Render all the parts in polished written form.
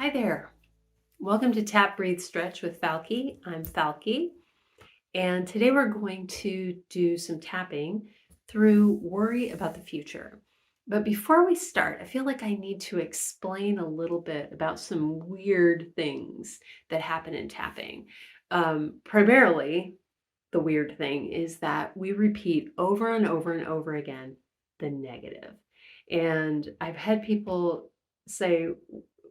Hi there. Welcome to Tap, Breathe, Stretch with Falky. I'm Falky, and today we're going to do some tapping through worry about the future. But before we start, I feel like I need to explain a little bit about some weird things that happen in tapping. Primarily, the weird thing is that we repeat over and over and over again the negative. And I've had people say,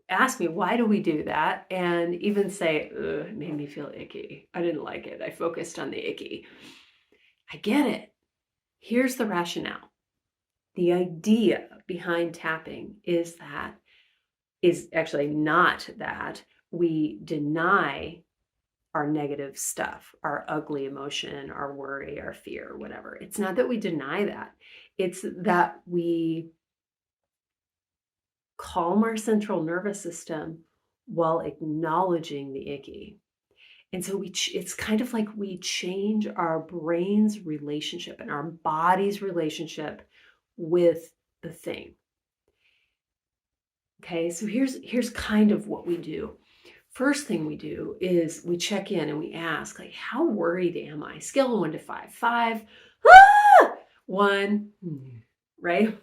ask me, why do we do that? And even say, ugh, it made me feel icky. I didn't like it. I focused on the icky. I get it. Here's the rationale. The idea behind tapping is actually not that we deny our negative stuff, our ugly emotion, our worry, our fear, whatever. It's not that we deny that. It's that we calm our central nervous system while acknowledging the icky. And so it's kind of like we change our brain's relationship and our body's relationship with the thing. Okay, so here's kind of what we do. First thing we do is we check in and we ask, like, how worried am I? Scale of 1 to 5. 5, 1, right?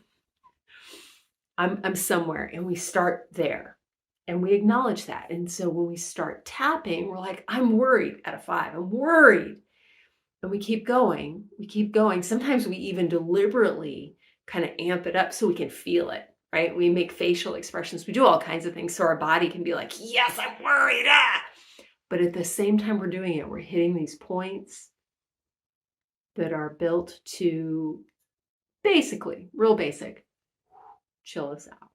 I'm somewhere, and we start there. And we acknowledge that. And so when we start tapping, we're like, I'm worried at a 5. I'm worried. And we keep going. We keep going. Sometimes we even deliberately kind of amp it up so we can feel it, right? We make facial expressions. We do all kinds of things so our body can be like, yes, I'm worried. Ah! But at the same time we're doing it, we're hitting these points that are built to basically, real basic, chill us out.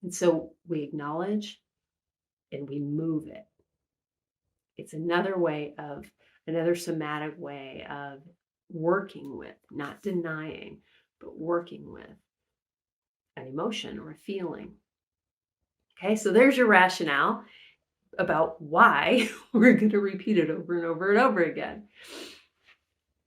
And so we acknowledge and we move it. It's another somatic way of working with, not denying, but working with an emotion or a feeling. Okay, so there's your rationale about why we're going to repeat it over and over and over again.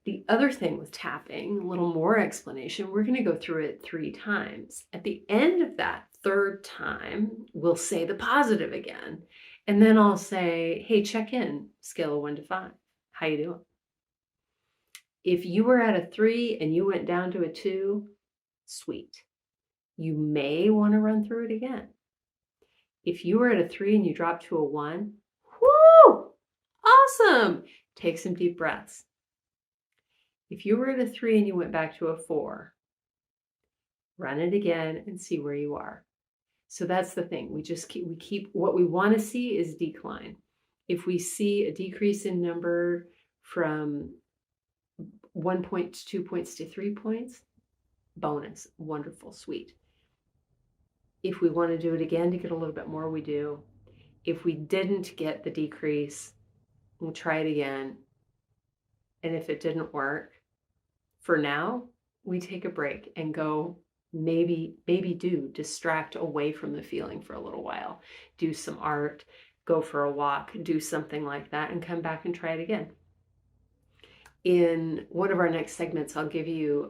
The other thing with tapping, a little more explanation, we're going to go through it 3 times. At the end of that 3rd time, we'll say the positive again. And then I'll say, hey, check in, scale of 1 to 5. How you doing? If you were at a 3 and you went down to a 2, sweet. You may want to run through it again. If you were at a 3 and you dropped to a 1, whoo, awesome. Take some deep breaths. If you were at a 3 and you went back to a 4, run it again and see where you are. So that's the thing. We keep what we want to see is decline. If we see a decrease in number from 1 point to 2 points to 3 points, bonus, wonderful, sweet. If we want to do it again to get a little bit more, we do. If we didn't get the decrease, we'll try it again. And if it didn't work, for now, we take a break and go maybe do distract away from the feeling for a little while. Do some art, go for a walk, do something like that, and come back and try it again. In one of our next segments, I'll give you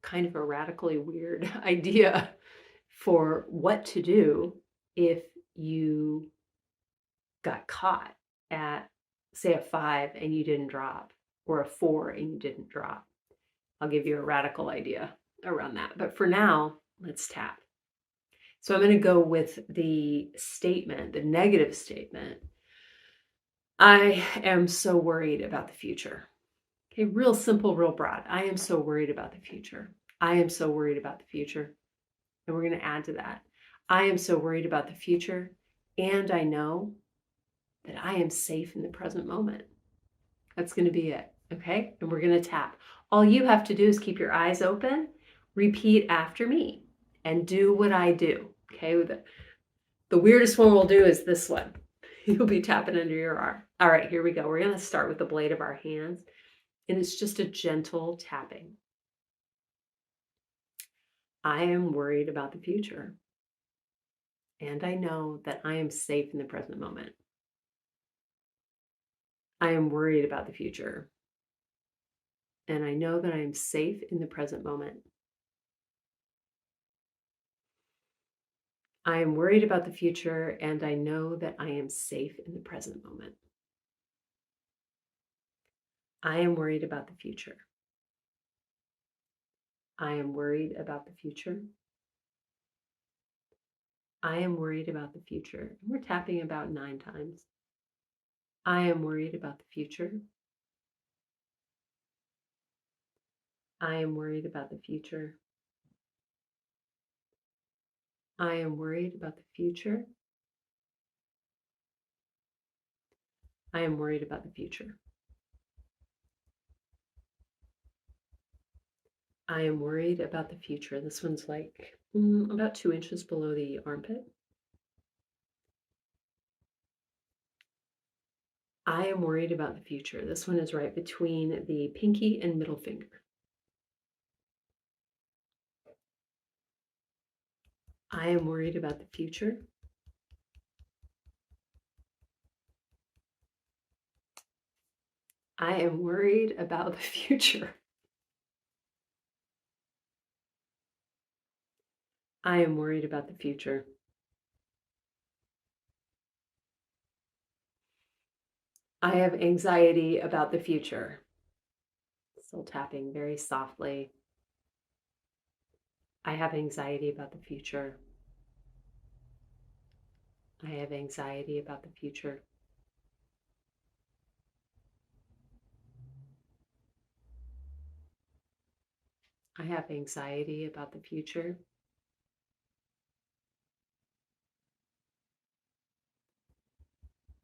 kind of a radically weird idea for what to do if you got caught at, say, a 5 and you didn't drop, or a 4 and you didn't drop. I'll give you a radical idea around that. But for now, let's tap. So I'm going to go with the statement, the negative statement. I am so worried about the future. Okay, real simple, real broad. I am so worried about the future. I am so worried about the future. And we're going to add to that. I am so worried about the future, and I know that I am safe in the present moment. That's going to be it. Okay, and we're going to tap. All you have to do is keep your eyes open, repeat after me, and do what I do. Okay, the weirdest one we'll do is this one. You'll be tapping under your arm. All right, here we go. We're going to start with the blade of our hands, and it's just a gentle tapping. I am worried about the future, and I know that I am safe in the present moment. I am worried about the future, and I know that I am safe in the present moment. I am worried about the future, and I know that I am safe in the present moment. I am worried about the future. I am worried about the future. I am worried about the future. We're tapping about 9 times. I am worried about the future. I am worried about the future. I am worried about the future. I am worried about the future. I am worried about the future. This one's like about 2 inches below the armpit. I am worried about the future. This one is right between the pinky and middle finger. I am worried about the future. I am worried about the future. I am worried about the future. I have anxiety about the future. Still tapping very softly. I have anxiety about the future. I have anxiety about the future. I have anxiety about the future.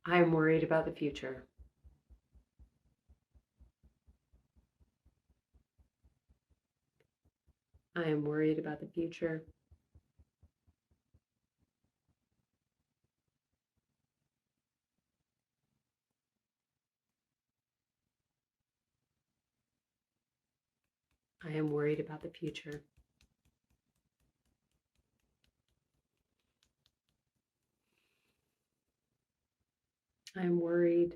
I am worried about the future. I am worried about the future. I am worried about the future. I am worried.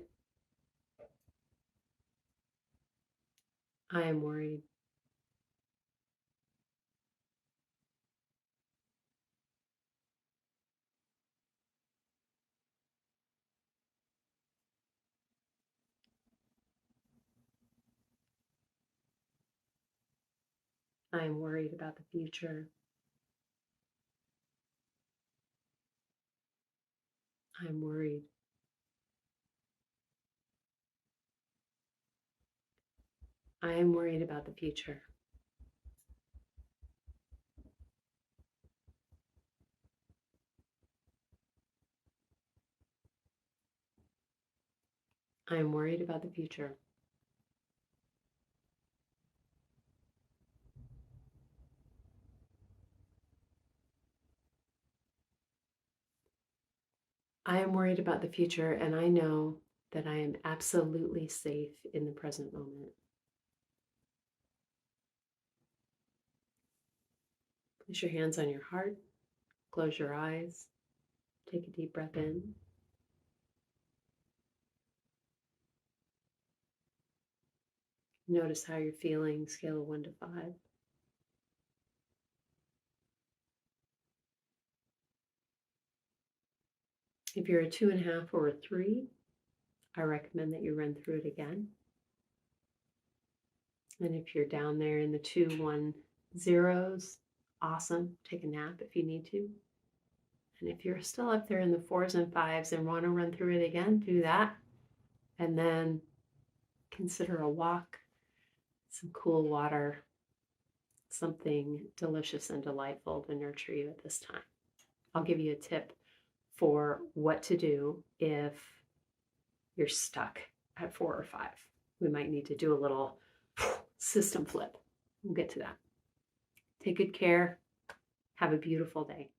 I am worried. I am worried about the future. I am worried. I am worried about the future. I am worried about the future. I am worried about the future, and I know that I am absolutely safe in the present moment. Place your hands on your heart, close your eyes, take a deep breath in. Notice how you're feeling, scale of 1 to 5. If you're a 2.5 or a 3, I recommend that you run through it again. And if you're down there in the 2, 1, 0s, awesome. Take a nap if you need to. And if you're still up there in the 4s and 5s and want to run through it again, do that. And then consider a walk, some cool water, something delicious and delightful to nurture you at this time. I'll give you a tip for what to do if you're stuck at 4 or 5. We might need to do a little system flip. We'll get to that. Take good care. Have a beautiful day.